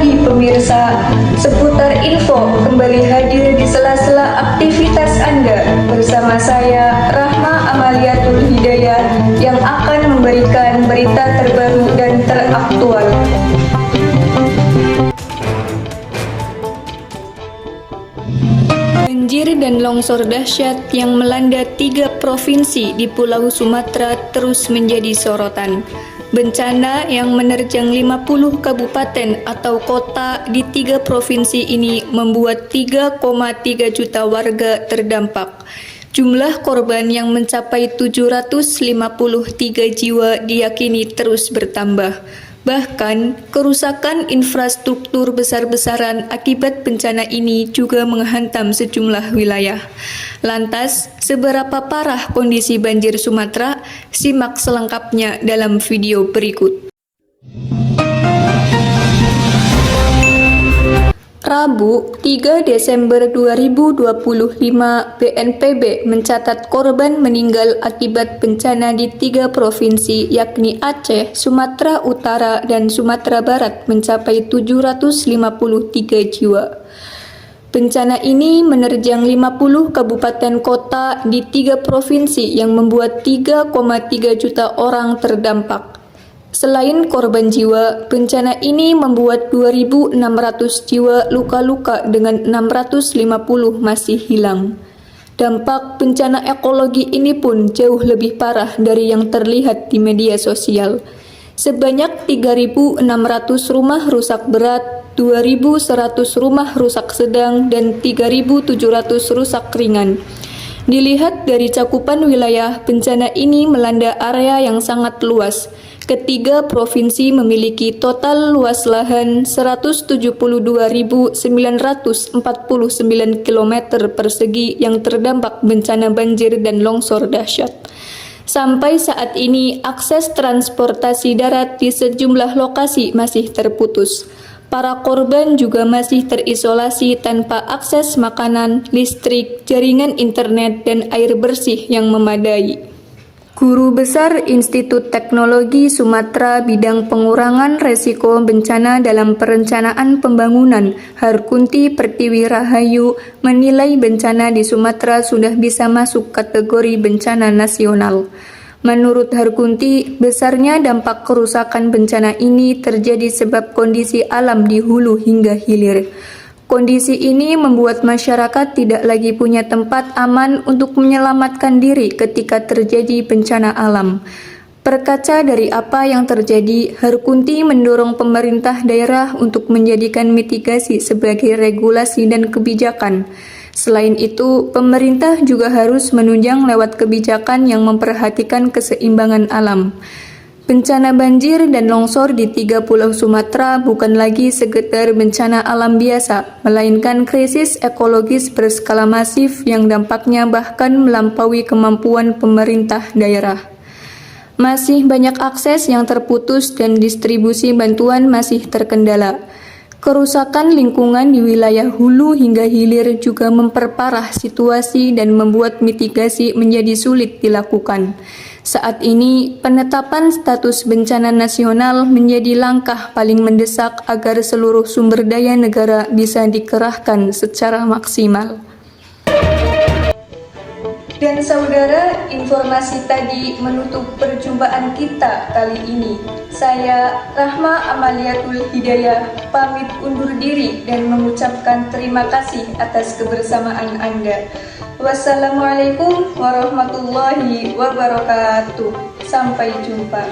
pagi pemirsa, seputar info kembali hadir di sela-sela aktivitas Anda bersama saya Rahma Amaliatul Hidayah yang akan memberikan berita terbaru dan teraktual. Banjir dan longsor dahsyat yang melanda 3 provinsi di Pulau Sumatera terus menjadi sorotan. Bencana yang menerjang 50 kabupaten atau kota di 3 provinsi ini membuat 3,3 juta warga terdampak. Jumlah korban yang mencapai 753 jiwa diyakini terus bertambah. Bahkan, kerusakan infrastruktur besar-besaran akibat bencana ini juga menghantam sejumlah wilayah. Lantas, seberapa parah kondisi banjir Sumatera? Simak selengkapnya dalam video berikut. Rabu, 3 Desember 2025, BNPB mencatat korban meninggal akibat bencana di 3 provinsi yakni Aceh, Sumatera Utara, dan Sumatera Barat mencapai 753 jiwa. Bencana ini menerjang 50 kabupaten kota di 3 provinsi yang membuat 3,3 juta orang terdampak. Selain korban jiwa, bencana ini membuat 2.600 jiwa luka-luka dengan 650 masih hilang. Dampak bencana ekologi ini pun jauh lebih parah dari yang terlihat di media sosial. Sebanyak 3.600 rumah rusak berat, 2.100 rumah rusak sedang, dan 3.700 rusak ringan. Dilihat dari cakupan wilayah, bencana ini melanda area yang sangat luas. Ketiga provinsi memiliki total luas lahan 172.949 km persegi yang terdampak bencana banjir dan longsor dahsyat. Sampai saat ini, akses transportasi darat di sejumlah lokasi masih terputus. Para korban juga masih terisolasi tanpa akses makanan, listrik, jaringan internet, dan air bersih yang memadai. Guru Besar Institut Teknologi Sumatera bidang pengurangan resiko bencana dalam perencanaan pembangunan, Harkunti Pertiwi Rahayu, menilai bencana di Sumatera sudah bisa masuk kategori bencana nasional. Menurut Harkunti, besarnya dampak kerusakan bencana ini terjadi sebab kondisi alam di hulu hingga hilir. Kondisi ini membuat masyarakat tidak lagi punya tempat aman untuk menyelamatkan diri ketika terjadi bencana alam. Berkaca dari apa yang terjadi, Harkunti mendorong pemerintah daerah untuk menjadikan mitigasi sebagai regulasi dan kebijakan. Selain itu, pemerintah juga harus menunjang lewat kebijakan yang memperhatikan keseimbangan alam. Bencana banjir dan longsor di 3 pulau Sumatera bukan lagi sekedar bencana alam biasa, melainkan krisis ekologis berskala masif yang dampaknya bahkan melampaui kemampuan pemerintah daerah. Masih banyak akses yang terputus dan distribusi bantuan masih terkendala. Kerusakan lingkungan di wilayah hulu hingga hilir juga memperparah situasi dan membuat mitigasi menjadi sulit dilakukan. Saat ini, penetapan status bencana nasional menjadi langkah paling mendesak agar seluruh sumber daya negara bisa dikerahkan secara maksimal. Dan saudara, informasi tadi menutup perjumpaan kita kali ini. Saya, Rahma Amaliatul Hidayah, pamit undur diri dan mengucapkan terima kasih atas kebersamaan Anda. Wassalamualaikum warahmatullahi wabarakatuh. Sampai jumpa.